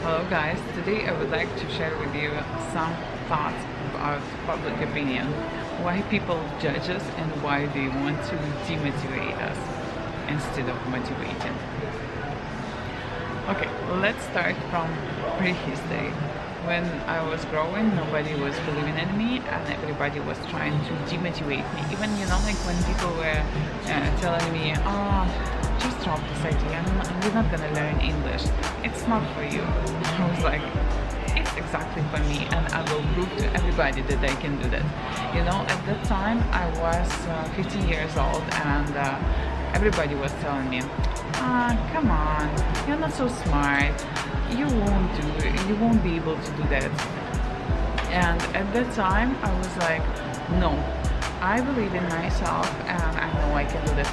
Hello guys, today I would like to share with you some thoughts about public opinion, why people judge us and why they want to demotivate us instead of motivating. Okay, let's start from prehistory. When I was growing, nobody was believing in me and everybody was trying to demotivate me. Even, like when people were telling me, oh, just drop this idea, you're not gonna learn English, it's not for you. I was like, it's exactly for me and I will prove to everybody that I can do that. At that time I was 15 years old and everybody was telling me, come on, you're not so smart, you won't be able to do that. And at that time I was like, no, I believe in myself and I know I can do this.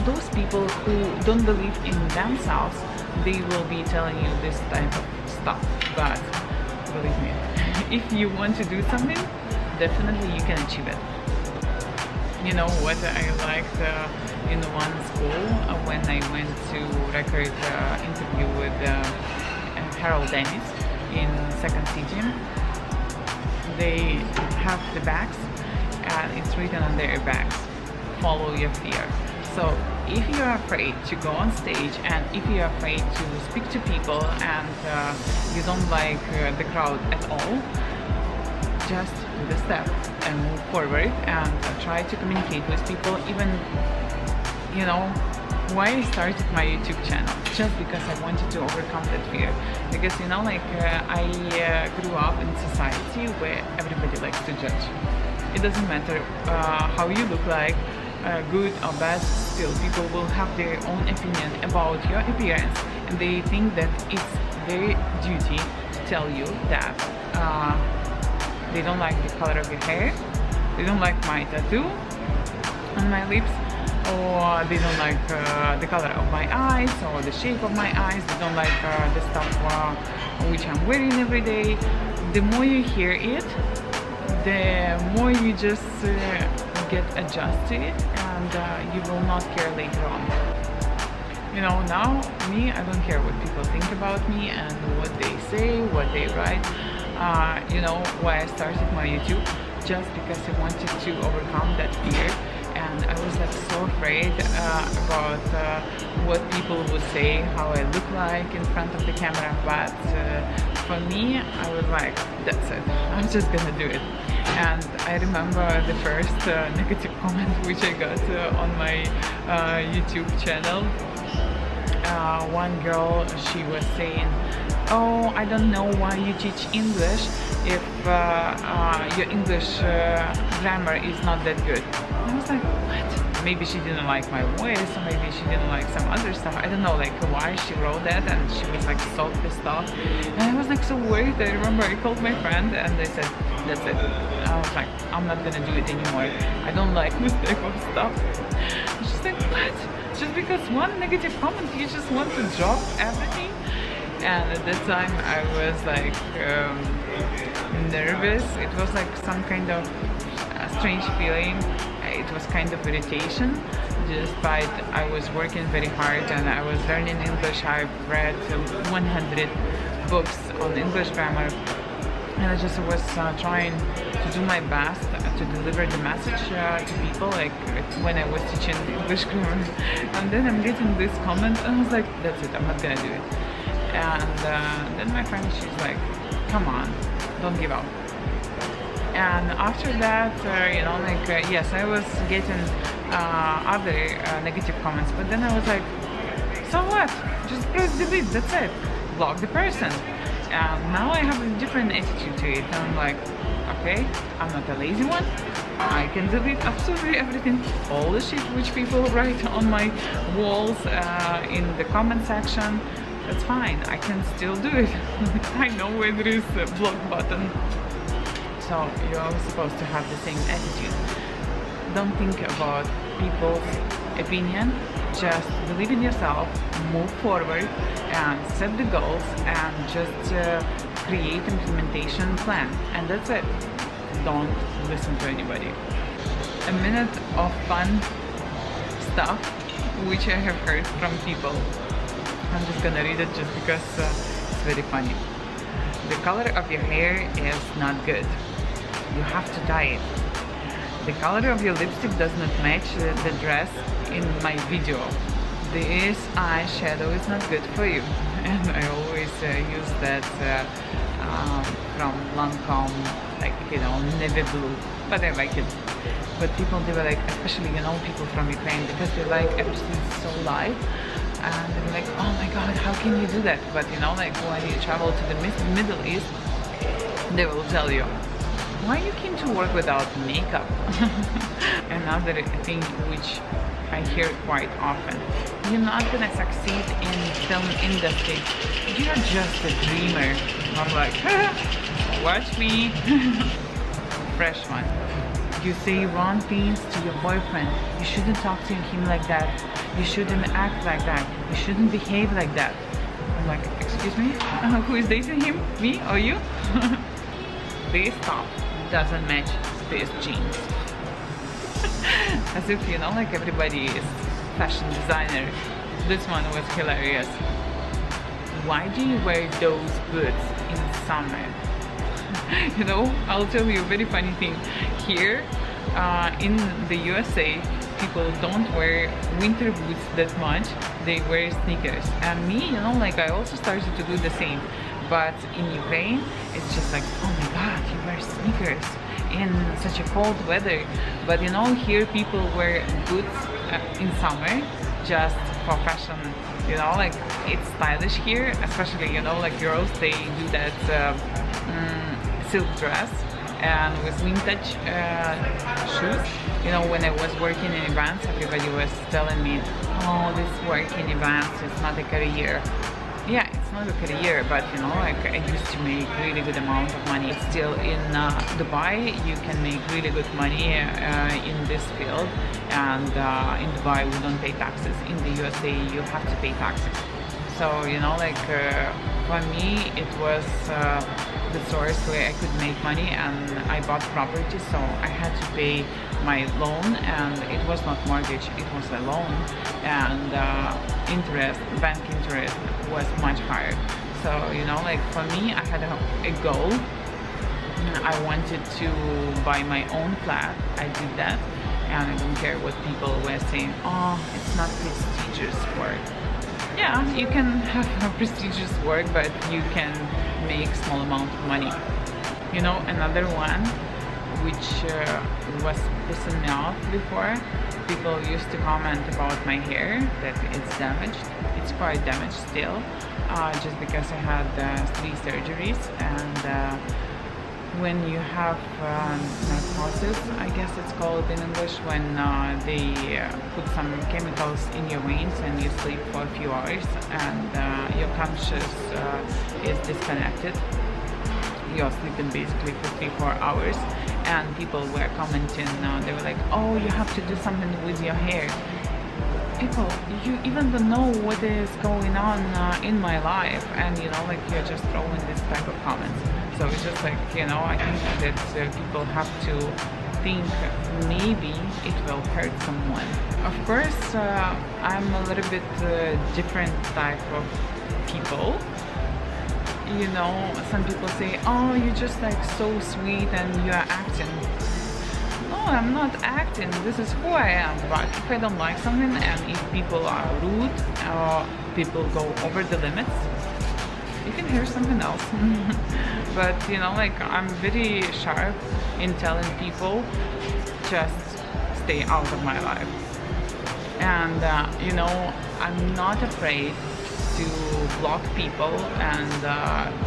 Those people who don't believe in themselves, they will be telling you this type of stuff. But believe me, if you want to do something, definitely you can achieve it. What I liked in one school when I went to record interview with Harold Dennis in second season, they have the bags and it's written on their bags, follow your fear. So if you're afraid to go on stage and if you're afraid to speak to people and you don't like the crowd at all, just do the step and move forward and try to communicate with people. Even, why I started my YouTube channel, just because I wanted to overcome that fear. Because I grew up in society where everybody likes to judge. It doesn't matter how you look like, good or bad, still people will have their own opinion about your appearance and they think that it's their duty to tell you that they don't like the color of your hair, they don't like my tattoo on my lips, or they don't like the color of my eyes or the shape of my eyes, they don't like the stuff which I'm wearing every day. The more you hear it, the more you just get adjusted to it and you will not care later on. Now me, I don't care what people think about me and what they say, what they write. Why I started my YouTube, just because I wanted to overcome that fear. And I was so afraid about what people would say, how I look like in front of the camera. But for me, I was like, that's it, I'm just gonna do it. And I remember the first negative comment which I got on my YouTube channel. One girl, she was saying, oh, I don't know why you teach English if your English grammar is not that good. And I was like, what? Maybe she didn't like my voice, or maybe she didn't like some other stuff. I don't know why she wrote that, and she was so pissed off. And I was so worried. I remember I called my friend and I said, that's it. I was like, I'm not gonna do it anymore. I don't like this type of stuff. And she's like, what? Just because one negative comment, you just want to drop everything? And at that time I was nervous. It was some kind of strange feeling. It was kind of irritation, despite I was working very hard and I was learning English. I've read 100 books on English grammar and I just was trying to do my best to deliver the message to people, when I was teaching English grammar. And then I'm getting this comment and I was like, that's it, I'm not gonna do it. And then my friend, she's like, come on, don't give up. And after that, yes, I was getting other negative comments, but then I was like, so what? Just press delete, that's it. Block the person. And now I have a different attitude to it. And I'm like, okay, I'm not a lazy one. I can delete absolutely everything, all the shit which people write on my walls in the comment section. That's fine, I can still do it. I know where there is a block button. So you're supposed to have the same attitude. Don't think about people's opinion, just believe in yourself, move forward and set the goals and just create implementation plan. And that's it. Don't listen to anybody. A minute of fun stuff which I have heard from people. I'm just gonna read it just because very funny. The color of your hair is not good. You have to dye it. The color of your lipstick does not match the dress in my video. This eyeshadow is not good for you. And I always use that from Lancome, like, you know, navy blue, but I like it. But people, they were like, especially, you know, people from Ukraine, because they like everything so light, and they're like, oh my god, how can you do that? But you know, like when you travel to the Middle East, they will tell you, why you came to work without makeup? Another thing which I hear quite often, you're not gonna succeed in film industry, you're just a dreamer. I'm like, watch me. Fresh one. You say wrong things to your boyfriend. You shouldn't talk to him like that. You shouldn't act like that. You shouldn't behave like that. I'm like, excuse me? Who is dating him? Me or you? This top doesn't match these jeans. As if, you know, like everybody is fashion designer. This one was hilarious. Why do you wear those boots in summer? You know, I'll tell you a very funny thing. Here in the USA, people don't wear winter boots that much. They wear sneakers. And me, you know, like I also started to do the same. But in Ukraine, it's just like, oh my god, you wear sneakers in such a cold weather. But you know, here people wear boots in summer just for fashion. You know, like it's stylish here, especially, you know, like girls, they do that silk dress and with vintage shoes. You know, when I was working in events, everybody was telling me, oh, this work in events is not a career. Yeah, it's not a career, but you know, like I used to make really good amount of money. Still in Dubai, you can make really good money in this field, and in Dubai we don't pay taxes. In the USA, you have to pay taxes. So you know, like for me, it was the source where I could make money, and I bought property, so I had to pay my loan, and it was not mortgage, it was a loan, and interest, bank interest was much higher. So you know, like for me, I had a goal. I wanted to buy my own flat. I did that, and I don't care what people were saying. Oh, it's not prestigious work. Yeah, you can have a prestigious work, but you can make small amount of money. You know, another one which was pissing me off before, people used to comment about my hair that it's damaged. It's quite damaged still, just because I had 3 surgeries, and when you have narcosis, I guess it's called in English, when they put some chemicals in your veins and you sleep for a few hours, and your conscious is disconnected. You're sleeping basically for 3-4 hours, and people were commenting, they were like, oh, you have to do something with your hair. People, you even don't know what is going on in my life, and you know, like you're just throwing this type of comments. So it's just like, you know, I think that people have to think maybe it will hurt someone. Of course, I'm a little bit different type of people. You know, some people say, oh, you're just like so sweet and you're acting. No, I'm not acting, this is who I am. But if I don't like something, and if people are rude or people go over the limits, you can hear something else. But you know, like I'm very sharp in telling people, just stay out of my life. And you know, I'm not afraid to block people, and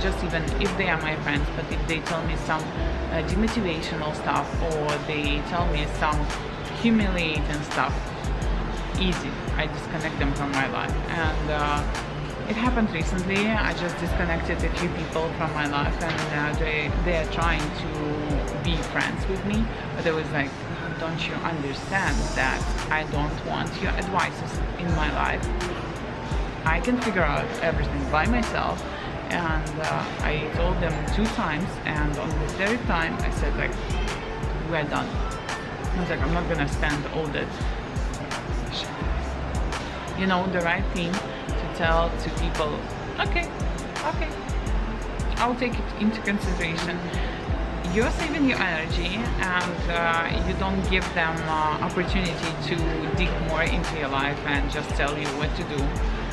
just even if they are my friends, but if they tell me some demotivational stuff, or they tell me some humiliating stuff, easy, I disconnect them from my life. And it happened recently. I just disconnected a few people from my life, and they are trying to be friends with me, but I was like, don't you understand that I don't want your advices in my life? I can figure out everything by myself. And I told them 2 times, and on the 3rd time I said, like, we're done. I was like, I'm not gonna spend all that shit. You know, the right thing to tell to people, okay, Okay, I'll take it into consideration. You're saving your energy, and you don't give them opportunity to dig more into your life and just tell you what to do.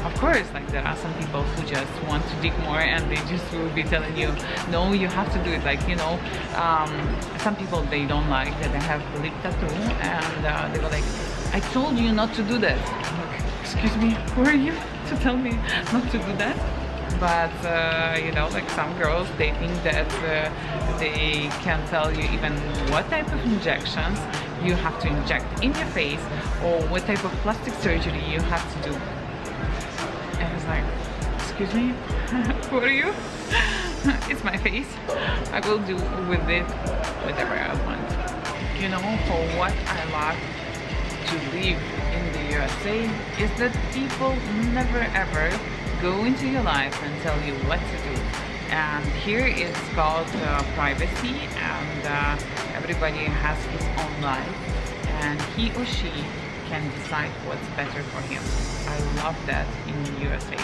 Of course, like there are some people who just want to dig more and they just will be telling you, no, you have to do it. Like, you know, some people, they don't like that I have lip tattoo, and they were like, I told you not to do that. I'm like, excuse me, who are you to tell me not to do that? But you know, like some girls, they think that they can tell you even what type of injections you have to inject in your face, or what type of plastic surgery you have to do. And it's like, excuse me, who are you? It's my face. I will do with it whatever I want. You know, for what I love to live in the USA is that people never ever go into your life and tell you what to do. And here it's called privacy, and everybody has his own life, and he or she can decide what's better for him. I love that in the USA.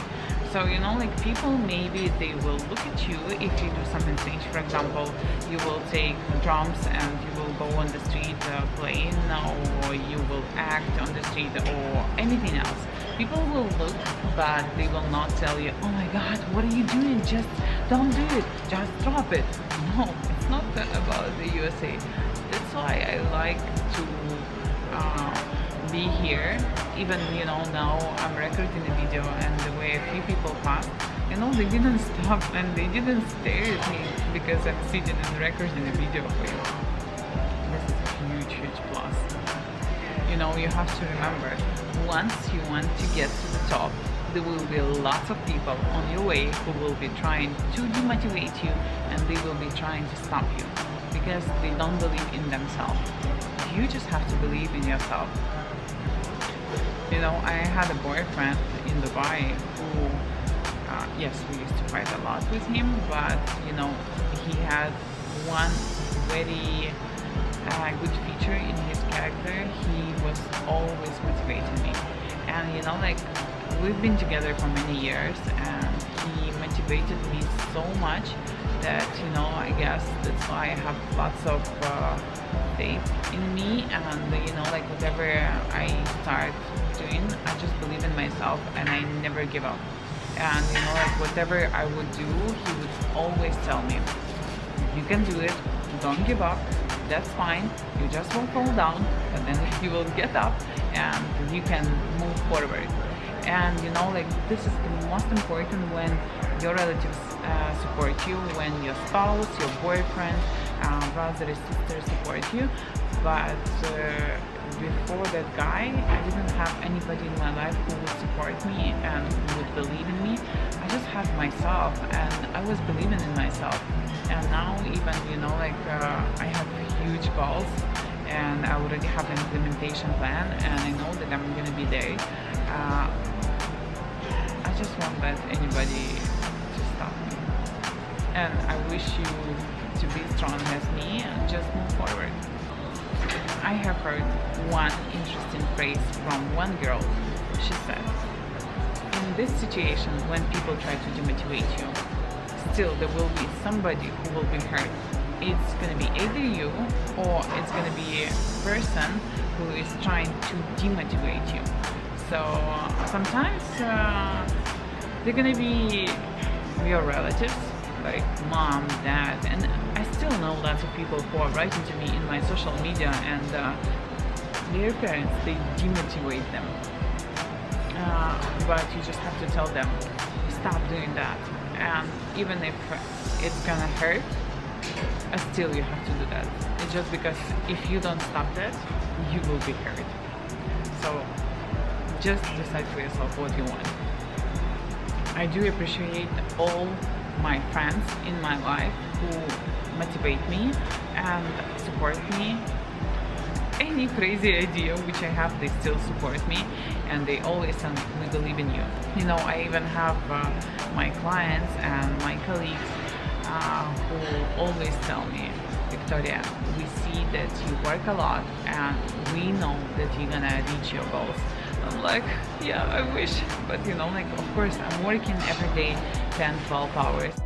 So, you know, like people, maybe they will look at you if you do something strange. For example, you will take drums and you will go on the street playing, or you will act on the street, or anything else. People will look, but they will not tell you, oh my god, what are you doing? Just don't do it, just drop it. No, it's not about the USA. That's why I like to be here. Even, you know, now I'm recording a video, and the way a few people passed, you know, they didn't stop and they didn't stare at me because I'm sitting and recording a video for you. This is a huge, huge plus. You know, you have to remember, once you want to get to the top, there will be lots of people on your way who will be trying to demotivate you, and they will be trying to stop you because they don't believe in themselves. You just have to believe in yourself. You know, I had a boyfriend in Dubai who, yes, we used to fight a lot with him, but, you know, he had one very good feature in his character. He was always motivating me. And, you know, like, we've been together for many years, and he motivated me so much that, you know, I guess that's why I have lots of faith in me, and, you know, like, whatever I start doing, I just believe in myself and I never give up. And, you know, like, whatever I would do, he would always tell me, you can do it, don't give up, that's fine, you just won't fall down, but then you will get up and you can move forward. And, you know, like, this is the most important when your relatives support you, when your spouse, your boyfriend, brother or sister support you. But before that guy, I didn't have anybody in my life who would support me and who would believe in me. I just had myself, and I was believing in myself. And now even, you know, like, I have huge goals, and I already have an implementation plan, and I know that I'm gonna be there. I just won't let anybody to stop me. And I wish you to be strong as me and just move forward. I have heard one interesting phrase from one girl. She said, in this situation, when people try to demotivate you, still there will be somebody who will be hurt. It's gonna be either you, or it's gonna be a person who is trying to demotivate you. So sometimes they're gonna be your relatives, like mom, dad, and I still know lots of people who are writing to me in my social media, and their parents, they demotivate them. But you just have to tell them, stop doing that. And even if it's gonna hurt, still you have to do that. It's just because if you don't stop that, you will be hurt. So just decide for yourself what you want. I do appreciate all my friends in my life who motivate me and support me. Any crazy idea which I have, they still support me, and they always tell me, we believe in you. You know, I even have my clients and my colleagues who always tell me, Victoria, we see that you work a lot, and we know that you're gonna reach your goals, I'm like, yeah, I wish, but you know, like, of course I'm working every day 10-12 hours.